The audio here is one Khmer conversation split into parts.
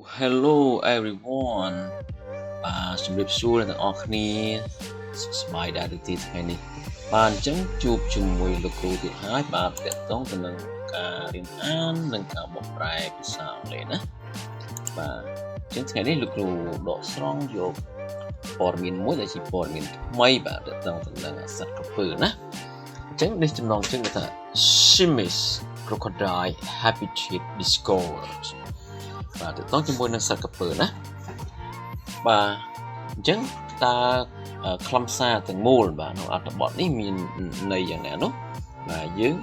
Hello everyone ជំរាបសួរអ្នកទាំងអស់គ្នាសប្បាយដែរឬទីថ្ងៃនេះបាទអញ្ចឹងជួបជាមួយលោកគ្រូទៀតហើយបាទតកតងទៅនឹងការរៀនអាននិងការបកប្រែភាសាអង់គ្លេសណាបាទអញ្ចឹងថ្ងៃនេះលោកគ្រូដកស្រង់យកព័ត៌មានមួយដែលជាព័ត៌មានថ្មីបាទតកតងទៅនឹងសត្វក្រពើណាអញ្ចឹងនេះចំណងជើងថា Siamese crocodile habitat discovered បាទតកតងជាមួយនឹងសត្វក្រពើណាបាទអញ្ចឹងតើខ្លឹមសារទាំងមូលបាទក្នុងអត្ថបទនេះមានន័យយ៉ាងណានោះបាទយើង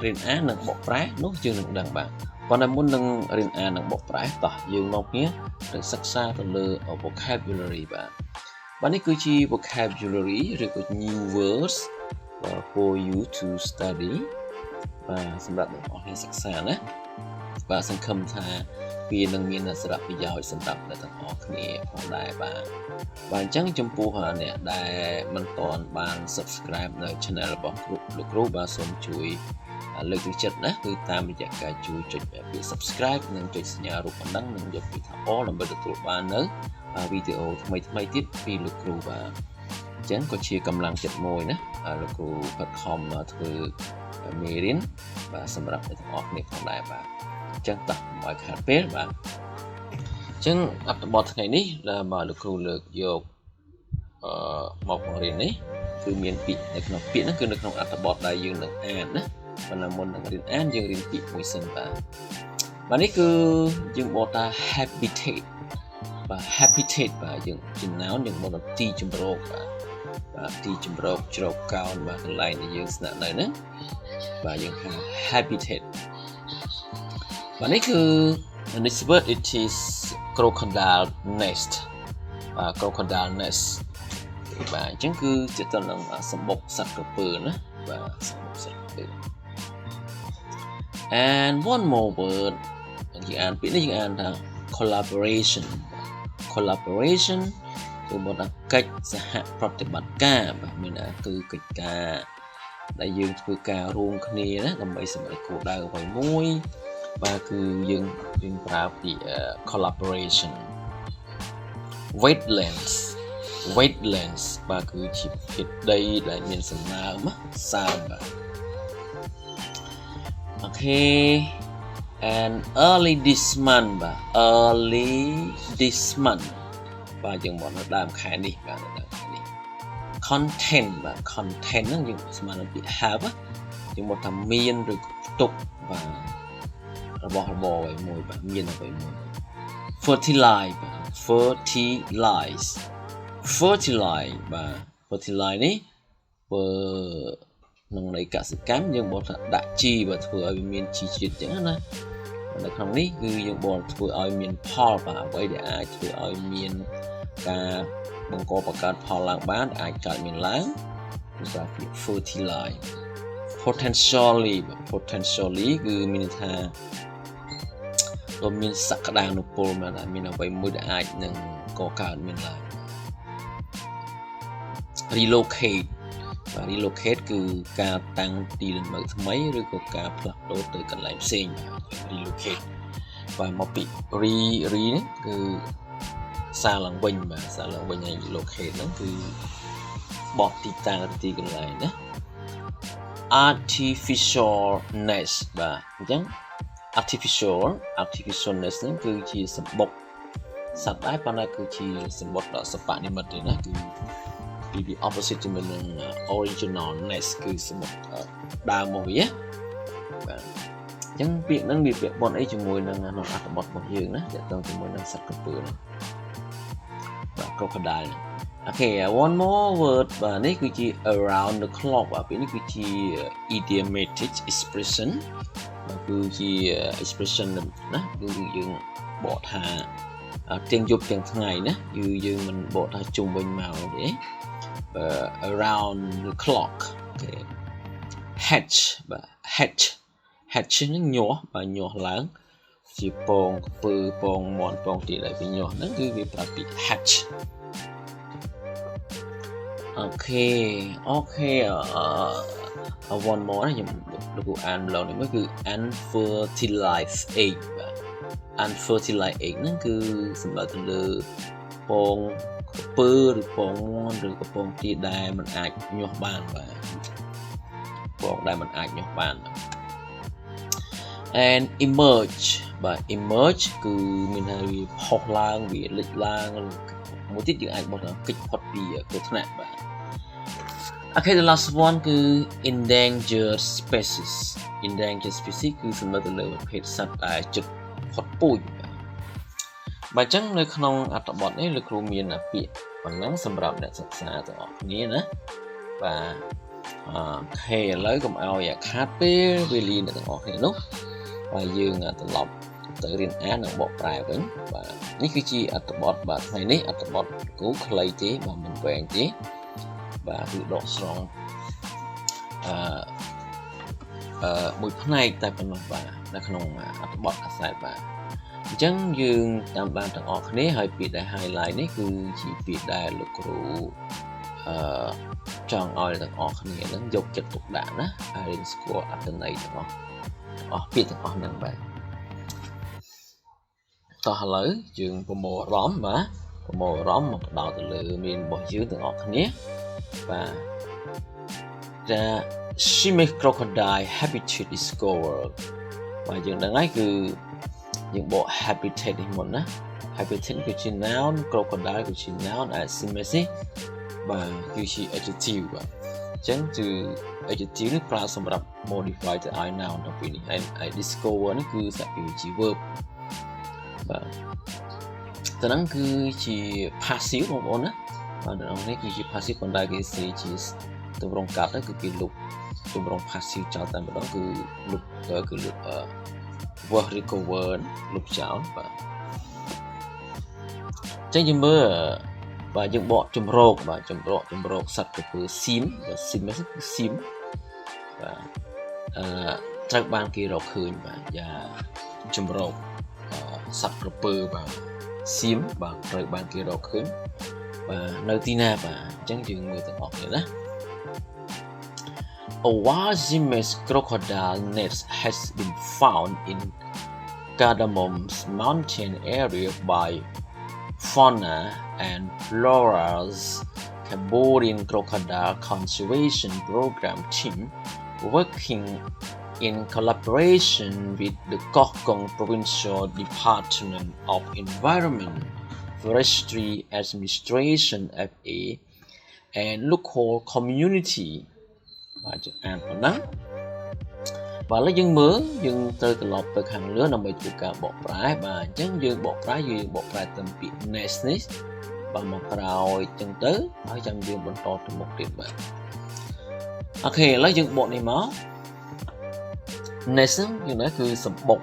រៀនអាននិងបកប្រែនោះយើងនឹងដឹងបាទប៉ុន្តែមុននឹងរៀនអាននិងបកប្រែតោះយើងមកគ្នាទៅសិក្សាទៅលើ vocabulary បាទនេះគឺជា vocabulary ឬក៏ new words for you to study បាទសម្រាប់អ្នកនរគ្នាសិក្សាណាបាទសង្ឃឹមថាវានឹងមានសារៈប្រយោជន៍សម្រាប់អ្នកទាំងអស់គ្នាផងដែរបាទអញ្ចឹងចំពោះអ្នកដែលមិនទាន់បាន subscribe នៅ channel របស់លោកគ្រូបាទសូមជួយលើកទឹកចិត្តណាគឺតាមរយៈការជួយចុចពាក្យ subscribe និងចុចសញ្ញារូបកណ្ដឹងនិងយកពាក្យថា all ដើម្បីទទួលបាននៅវីដេអូថ្មីៗទៀតពីលោកគ្រូបាទអញ្ចឹងក៏ជាកម្លាំងចិត្តមួយណាលោកគ្រូខិតខំធ្វើមេរៀនបាទសម្រាប់អ្នកទាំងអស់គ្នាផងដែរបាទអញ្ចឹងតោះមកខាត់ពេលបាទអញ្ចឹងអត្ថបទថ្ងៃនេះដែលលោកគ្រូលើកយកមកបង្រៀននេះគឺមានពាក្យនៅក្នុងពាក្យហ្នឹងគឺនៅក្នុងអត្ថបទដែលយើងនឹងអានណាប៉ុន្តែមុននឹងរៀនអានយើងរៀនពាក្យមួយសិនបាទនេះគឺយើងបកថា habitat បាទ habitat បាទយើងជា noun យើងបកថាទីជម្រកបាទទីជម្រកជ្រកកោនបាទកន្លែងដែលយើងស្នាក់នៅហ្នឹងបាទយើងហៅ habitat បាទនេះគឺ this word it is crocodile nest crocodile nest បាទអញ្ចឹងគឺជាទៅនឹងសម្បុកសត្វក្រពើណាបាទសម្បុកសត្វក្រពើ and one more word យើងអានពាក្យនេះយើងអានថា collaboration គឺមកថាកិច្ចសហប្រតិបត្តិការបាទមានគឺកិច្ចការដែលយើងធ្វើការរួមគ្នាណាដើម្បីសម្រេចគោលដៅអ្វីមួយបាទគឺយើងប្រើពាក្យ collaboration wetlands បាទគឺជាភាគដីដែលមានសំណើមសើមបាទអូខេ and early this month បាទ បាទយើងមកនៅដើមខែនេះបាទនៅដើមខែនេះ content បាទ content ហ្នឹងយើងស្មើនឹងពាក្យ have យើងមកថាមានឬផ្ទុកបាទរបស់របរអ្វីមួយបាទមានអ្វីមួយ fertilize បាទ fertilize បាទ fertilize នេះបើក្នុងន័យកសិកម្មយើងបកថាដាក់ជីបាទធ្វើឲ្យវាមានជីជាតិចឹងណានៅក្នុងនេះគឺយើងបកធ្វើឲ្យមានផលបាទអ្វីដែលអាចធ្វើឲ្យមានការបង្កើតផលឡើងបានអាចកើតមានឡើងគឺថាពាក្យ fertilize potentially គឺមានន័យថាក៏មានសក្តានុពលមែនតែមានអ្វីមួយដែលអាចនឹងកកើតមានឡើង relocate បាទ relocate គឺការតាំងទីលំនៅថ្មីឬក៏ការផ្លាស់ប្ដូរទៅកន្លែងផ្សេងបាទ relocate បាទមកពី re នេះគឺសារឡើងវិញបាទសារឡើងវិញហើយ relocate ហ្នឹងគឺបោះទីតាំងទីកន្លែងណា artificial nest បាទអញ្ចឹង artificial nest ហ្នឹងគឺជាសម្បុកសត្វដែរប៉ុន្តែគឺជាសម្បុកដ៏សិប្បនិម្មិតទេណាគឺពី opposite ជាមួយនឹង original nest គឺសម្បុកដើមមកវាបាទអញ្ចឹងពាក្យហ្នឹងវាពាក់ព័ន្ធអីជាមួយនឹងក្នុងអត្ថបទរបស់យើងណាទាក់ទងជាមួយនឹងសត្វក្រពើហ្នឹងបាទ crocodile អូខេ one more word បាទនេះគឺជា around the clock បាទពាក្យនេះគឺជា idiomatic expression បាទគឺជា expression ណាគឺយើងបកថាទាំងយប់ទាំងថ្ងៃណាយើងមិនបកថាជុំវិញម៉ោងទេaround the clock អូខេ hatch បាទ hatch ហ្នឹងញាស់បាទញាស់ឡើងជាពងក្រពើពងមាន់ពងទាដែលវាញាស់ហ្នឹងគឺវាប្រើពាក្យ hatch អូខេ one more ខ្ញុំលោកអានម្ដងនេះមកគឺ unfertilized egg បាទ unfertilized egg ហ្នឹងគឺសម្រាប់ទៅលើពងពើឬពងមាន់ឬក៏ពងទាដែលมันអាចញាស់បានបាទពងដែលมันអាចញាស់បាន and emerge បាទ emerge គឺមានន័យវាផុសឡើងវាលេចឡើងមួយទៀតយើងអាចបត់គេចផុតពីគ្រោះថ្នាក់បាទ Okay the last one គឺ endangered species endangered species គឺសំដៅទៅលើប្រភេទសត្វដែលជិតផុតពូជបាទអញ្ចឹងនៅក្នុងអត្ថបទនេះលោកគ្រូមានពាក្យប៉ុណ្ណឹងសម្រាប់អ្នកសិក្សាទាំងអស់គ្នាណាបាទឥឡូវកុំឲ្យខាតពេលវេលាអ្នកទាំងអស់គ្នានោះបាទយើងត្រឡប់ទៅរៀនអាននិងបកប្រែវិញបាទនេះគឺជាអត្ថបទបាទថ្ងៃនេះអត្ថបទគូខ្លីទេបាទមិនវែងទេបាទគឺដកស្រង់មួយផ្នែកតែប៉ុណ្ណោះបាទនៅក្នុងអត្ថបទអាសែតបាទអញ្ចឹងយើងតាមបានទាំងអស់គ្នាហើយពាក្យដែល highlight នេះគឺជាពាក្យដែលលោកគ្រូចង់ឲ្យទាំងអស់គ្នានឹងយកចិត្តទុកដាក់ណាហើយរៀនស្គាល់អត្ថន័យទាំងអស់ពាក្យទាំងអស់ហ្នឹងបាទតោះឥឡូវយើងប្រមូលអារម្មណ៍បាទប្រមូលអារម្មណ៍មកផ្ដោតទៅលើមានរបស់យើងទាំងអស់គ្នាបាទ The Siamese crocodile habitat discovered បាទយើងដឹងហើយគឺយើងបក habitat នេះមុនណា habitat គឺជា noun crocodile គឺជា noun Siamese បាទគឺជា adjective បាទអញ្ចឹងគឺ adjective នេះប្រើសម្រាប់ modify ទៅឲ្យ noun ទាំងពីរនេះហើយ discover នេះគឺសព្ទជា verb បាទទៅហ្នឹងគឺជា passive បងប្អូនណាបាទដល់នេះគឺជា passive ប៉ុន្តែគេសេជាទម្រង់កាត់ទៅគឺគេលុបទម្រង់ passive ចោលតែម្ដងគឺលុបគឺលុបwas recovered លុបចោលបាទអញ្ចឹងយើងមើលបាទយើងបកចម្រោកបាទចម្រោកសត្វក្រពើស៊ីមបាទស៊ីមគឺស៊ីមបាទត្រូវបានគេរកឃើញបាទយ៉ាងចម្រោកសត្វក្រពើបាទស៊ីមបាទត្រូវបានគេរកឃើញបាទនៅទីណាបាទអញ្ចឹងយើងមើលទាំងអស់គ្នាណា A wild Siamese crocodile nest has been found in Cardamom Mountain area by Fauna and Flora's Cambodian Crocodile Conservation Program team working in collaboration with the Koh Kong provincial Department of Environment, Forestry Administration (FA) and local community បាទអានប៉ុណ្ណាបាទឥឡូវយើងមើលយើងទៅត្រឡប់ទៅខាងលើដើម្បីធ្វើការបកប្រែបាទអញ្ចឹងយើងបកប្រែទៅពាក្យ nest នេះបាទមកក្រោយចឹងទៅហើយចាំយើងបន្តទៅមុខទៀតបាទអូខេឥឡូវយើងបកនេះមក nest ហ្នឹងគឺសម្បុក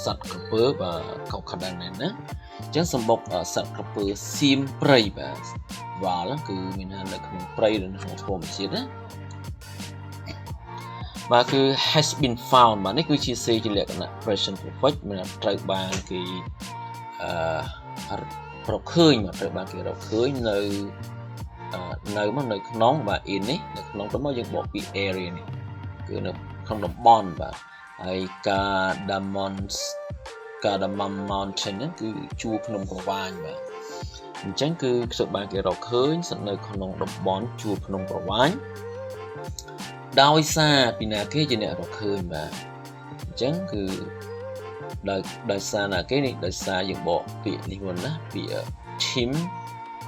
សត្វក្រពើបាទ crocodile ណាអញ្ចឹងសម្បុកសត្វក្រពើសៀមព្រៃបាទវ៉ាល់គឺមាននៅក្នុងព្រៃឬនៅក្នុងធម្មជាតិណាបាទគឺ has been found បាទនេះគឺជាសេជាលក្ខណៈ present perfect មានត្រូវបានគេរកឃើញបាទត្រូវបានគេរកឃើញនៅក្នុងបាទ in នេះនៅក្នុងទៅមកយើងបកពី area នេះគឺនៅក្នុងតំបន់បាទហើយ Cardamom Mountain ហ្នឹងគឺជួរភ្នំក្រវាញបាទអញ្ចឹងគឺត្រូវបានគេរកឃើញស្ថិតនៅក្នុងតំបន់ជួរភ្នំក្រវាញដោយសារពីណាគេជាអ្នករកឃើញបាទអញ្ចឹងគឺដោយសារណាគេនេះដោយសារយើងបកពាក្យនេះមុនណាពាក្យ team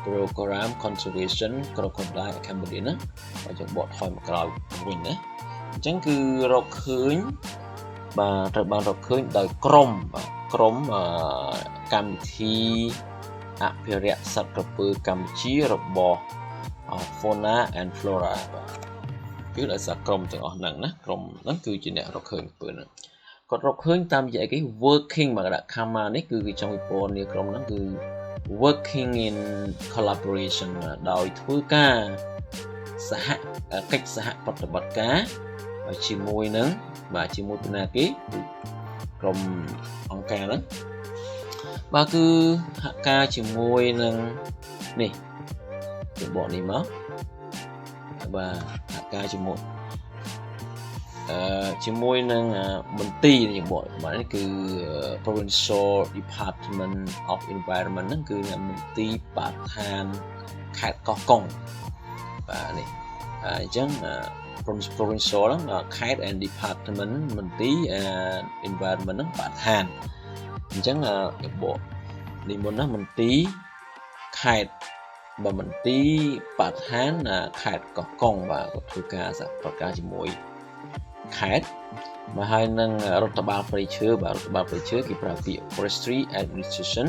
program conservation crocodile Cambodian ណាហើយយើងបកថយមកក្រោយវិញណាអញ្ចឹងគឺរកឃើញបាទត្រូវបានរកឃើញដោយក្រុមកម្មវិធីអភិរក្សសត្វក្រពើកម្ពុជារបស់ Fauna and Flora បាទគឺដោយសារក្រុមទាំងអស់ហ្នឹងណាក្រុមហ្នឹងគឺជាអ្នករកឃើញពើហ្នឹងគាត់រកឃើញតាមរយៈគេ working មកដាក់ comma នេះគឺគេចង់វិពណ៌នាក្រុមហ្នឹងគឺ working in collaboration ដោយធ្វើការកិច្ចសហប្រតិបត្តិការជាមួយនឹងបាទជាមួយពីណាគេក្រុមអង្គការហ្នឹងបាទគឺសហការជាមួយនឹងនេះគេបកនេះមកបាទសហការជាមួយ chỉ môi nâng mình tì những bộ mà nó cứ provincial department of environment nó cứ là mình tì bát than khai Koh Kong và này chẳng provincial đó là khai and department mình tì environment nó bát than chẳng là những bộ đi muốn nó mình tì khai và mình tí bát than là khai Koh Kong và có thứ ca sẽ có ca chỉ môi khai mà hai năngរដ្ឋបាលព្រៃឈើបាទរដ្ឋបាលព្រៃឈើគេប្រើពាក្យ Forestry Administration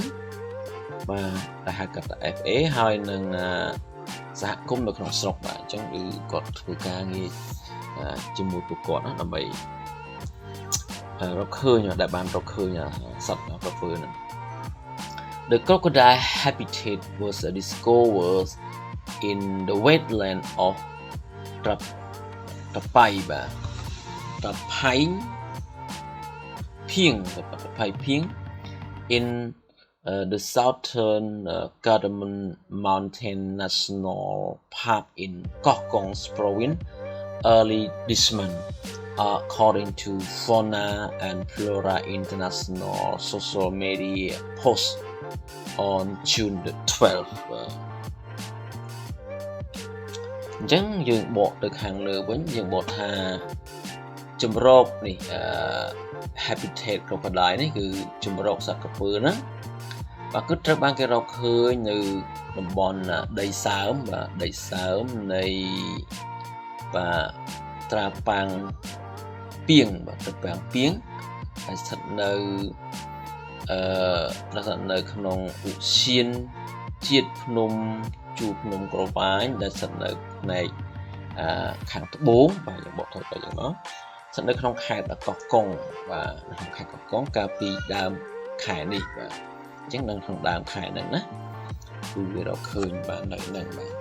បាទដែលហៅកាត់ថា FA ហើយនឹងសហគមន៍នៅក្នុងស្រុកបាទអញ្ចឹងគឺគាត់ធ្វើការងារជាមួយពួកគាត់ណាដើម្បីរកឃើញដែលបានរកឃើញសត្វប្រភេទហ្នឹង The crocodile habitat was discovered in the wetland of Tapai បាទTapai Ping in the southern Cardamom Mountain National Park in Koh Kong province early this month, according to Fauna and Flora International social media post on June the 12th. អញ្ចឹងយើងបកទៅខាងលើវិញយើងបកថាជំរកនេះhabitat crocodile នេះគឺជំរកសត្វក្រពើហ្នឹងបាទគឺត្រូវបានគេរកឃើញនៅតំបន់ដីសើមបាទដីសើមនៃបាទត្រាប៉ាំងពីងបាទត្រាប៉ាំងពីងហើយស្ថិតនៅនៅក្នុងឧទ្យានជាតិភ្នំជួរភ្នំក្រវាញដែលស្ថិតនៅផ្នែកខាងត្បូងបាទយើងបកទៅយ៉ាងណាស្ថិតនៅក្នុងខេត្តកោះកុងបាទនៅក្នុងខេត្តកោះកុងកាលពីដើមខែនេះបាទអញ្ចឹងនៅក្នុងដើមខែហ្នឹងណាគឺវារកឃើញបាទនៅហ្នឹងបាទ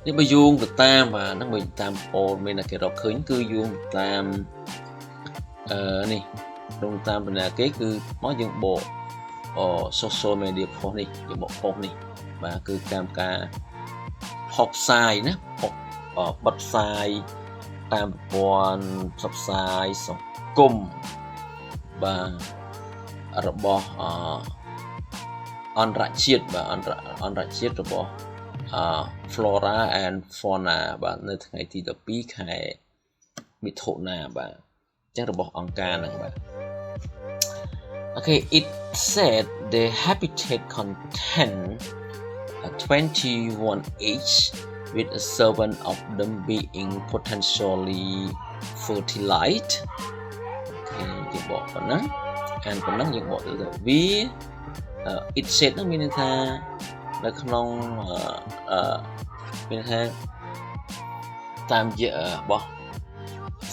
នេះបើយោងទៅតាមបាទហ្នឹងបើតាមព័ត៌មានដែលគេរកឃើញគឺយោងតាមនេះក្នុងតាមបណ្ណាគេគឺមកយើងបកsocial media post នេះយើងបក post នេះបាទគឺតាមការផុសផ្សាយណាបិទផ្សាយតាមប្រព័ន្ធផ្សព្វផ្សាយសង្គមបាទរបស់អន្តរជាតិបាទអន្តរជាតិរបស់ Flora and Fauna បាទនៅថ្ងៃទី12ខែមិថុនាបាទអញ្ចឹងរបស់អង្គការហ្នឹងបាទ Okay, it said the habitat contain 21 each, with 7 of them being potentially fertilized. Okay, យើងបកប៉ុណ្ណឹង and ប៉ុណ្ណឹងយើងបកទៅវា it said ហ្នឹងមានន័យថានៅក្នុងមានថាតាមរយៈរបស់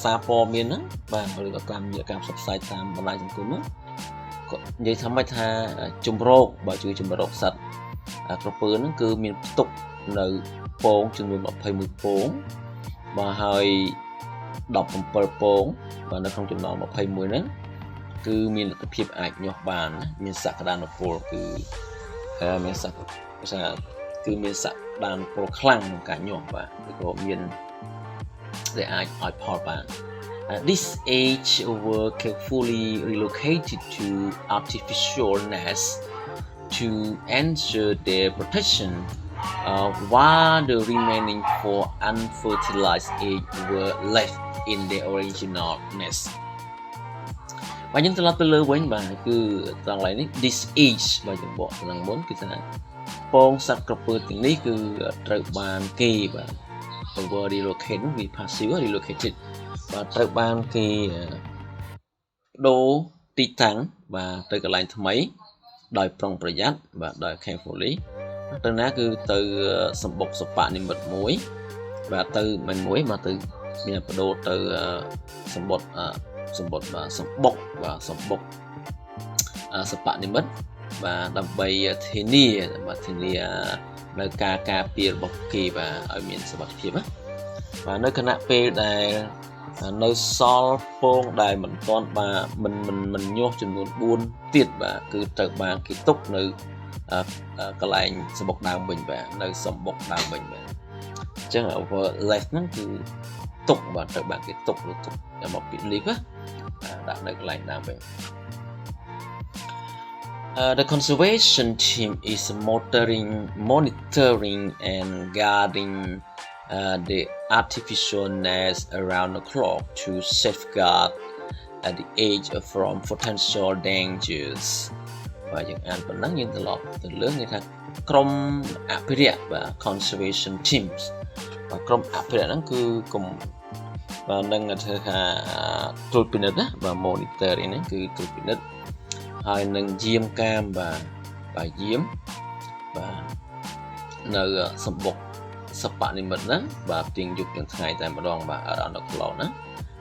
សារព័ត៌មានហ្នឹងបាទឬក៏តាមរយៈការផ្សព្វផ្សាយតាមបណ្ដាញសង្គមហ្នឹងក៏និយាយថាមិនថាជំរកបើជួយជំរកសត្វក្រពើហ្នឹងគឺមានផ្ទុកនៅពងចំនួន21ពងបាទហើយ17ពងបាទនៅក្នុងចំណោម21ហ្នឹងគឺមានលទ្ធភាពអាចញាស់បានមានសក្តានុពលគឺមានសក្តានុពលខ្លាំងក្នុងការញាស់បាទឬក៏មានដែលអាចឲ្យផលបាន This age were carefully relocated to artificial nests to ensure their protection, while the remaining 4 unfertilized eggs were left in their original nest. បាទយើងត្រឡប់ទៅលើវិញបាទគឺត្រង់ឡើយនេះ this age បាទយើងបកខាងមុនគឺថាពងសត្វក្រពើទាំងនេះគឺត្រូវបានគេបាទ were relocated វា passive relocated បាទត្រូវបានគេដូរទីតាំងបាទទៅកន្លែងថ្មីដោយប្រុងប្រយ័ត្នបាទដោយ carefully ទៅណាគឺទៅសម្បុកសពនិមិត្តមួយបាទទៅមិនមួយមកទៅមានបដូរទៅសម្បុកបាទសម្បុកសពនិមិត្តបាទដើម្បីធានានៅការពាររបស់គេបាទឲ្យមានសុវត្ថិភាពណាបាទនៅគណៈពេលដែលនៅសល់ពងដែលមិនទាន់បាទមិនញាស់ចំនួន4ទៀតបាទគឺត្រូវបានគេទុកនៅកន្លែងសម្បុកដើមវិញបាទនៅសម្បុកដើមវិញបាទអញ្ចឹង over left ហ្នឹងគឺ tục và trở bạn cái tục là tục là một cái clip á đã được lại làm về. The conservation team is monitoring and guarding the artificial nest around the clock to safeguard the age from potential dangers. Và những anh vẫn nói như từ lớn như thế Krom Apiria và conservation teams và Krom Apiria nó cứ cùng và nâng thơ hà trôi pin đó và monitor này cứ trôi pin đất hai nâng diêm cam và diếm và nơi sập bột sập bạn mình đó và tiền dục những ngày tại mà đoàn và ở đó nó lò đó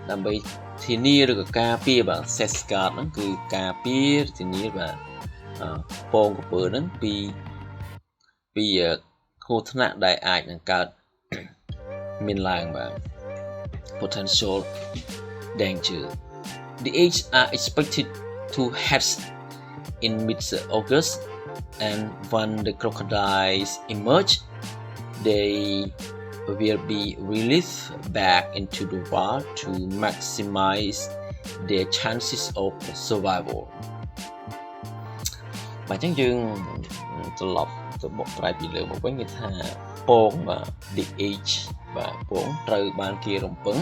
làm bây thì nia được cà pia và sescard nó cứ cà pia thì nia và pong của bữa nó bây giờ khu thất nạn đại ai đang cao miền làng và potential danger. The age are expected to hatch in mid-August, and when the crocodiles emerge, they will be released back into the wild to maximize their chances of survival. Và chẳng dừng từ một vài bị lừa một vấn đề tha pong và the age và bốn trời ban kia rộng bứng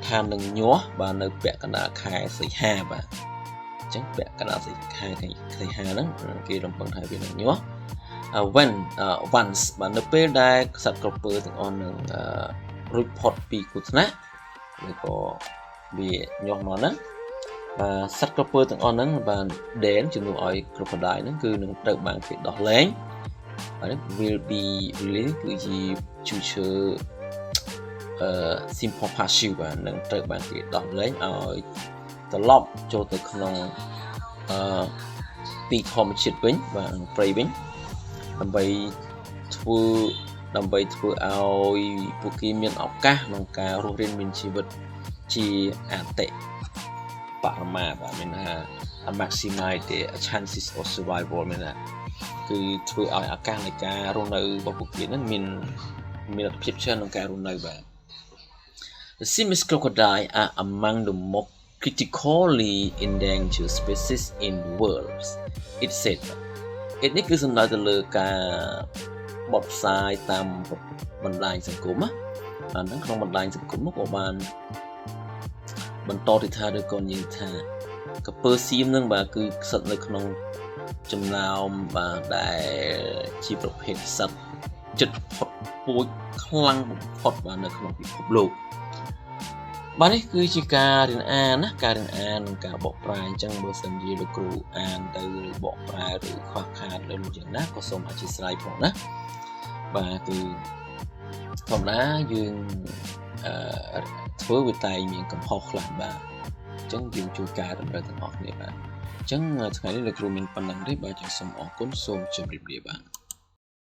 tha nâng nhó và nơi bẹ cả đã khai xây hà và chẳng bẹ cả đã xây hà đó kia rộng bứng hai bên nâng nhó when once và nơi bê đai sạch cọp bơ từng on nâng report bị cụt nát rồi có bị nhó nó đó và sạch cọp bơ từng on nâng và đến chừng nụ ỏi crocodile nó cứ nâng trời ban kia đỏ lên và nó will be released cứ gì chủ chờ simple passive và nâng trời bạn kia đọc lấy ở tờ lọc cho từ khung bị thòm chết bính và prey bính làm vậy thưa ao bộ kim miền ốc cá nông cá rô riêng mình chỉ vật chỉ tệ bạn mà và mình maximize the chances of survival mình cứ thưa ao cá này cá rô nơi và bộ kia nó mình đặc biệt trên nông cá rô nơi và the Siamese crocodile are among the most critically endangered species in the world. It said, "នេះគឺសំដៅទៅលើការបត់ផ្សាយតាមបណ្ដាញសង្គមណាអាហ្នឹងក្នុងបណ្ដាញសង្គមក៏បានបន្តទីថាឬក៏និយាយថាកពើសៀមហ្នឹងបាទគឺស្ថិតនៅក្នុងចំណោមបាទដែលជាប្រភេទសត្វចិត្តផុតពូជខ្លាំងបំផុតបាទនៅក្នុងពិភពលោកបាទនេះគឺជាការរៀនអានណាការរៀនអាននិងការបកប្រែអញ្ចឹងបើសិនជាលោកគ្រូអានទៅឬបកប្រែឬខ្វះខាតលើលោកយ៉ាងណាក៏សូមអធិស្ឋានផងណាបាទគឺធម្មតាយើងធ្វើវាតែមានកំហុសខ្លះបាទអញ្ចឹងយើងជួយកែតម្រូវទាំងអស់គ្នាបាទអញ្ចឹងថ្ងៃនេះលោកគ្រូមានប៉ុណ្ណឹងទេបាទខ្ញុំសូមអរគុណសូមជម្រាបលាបាទ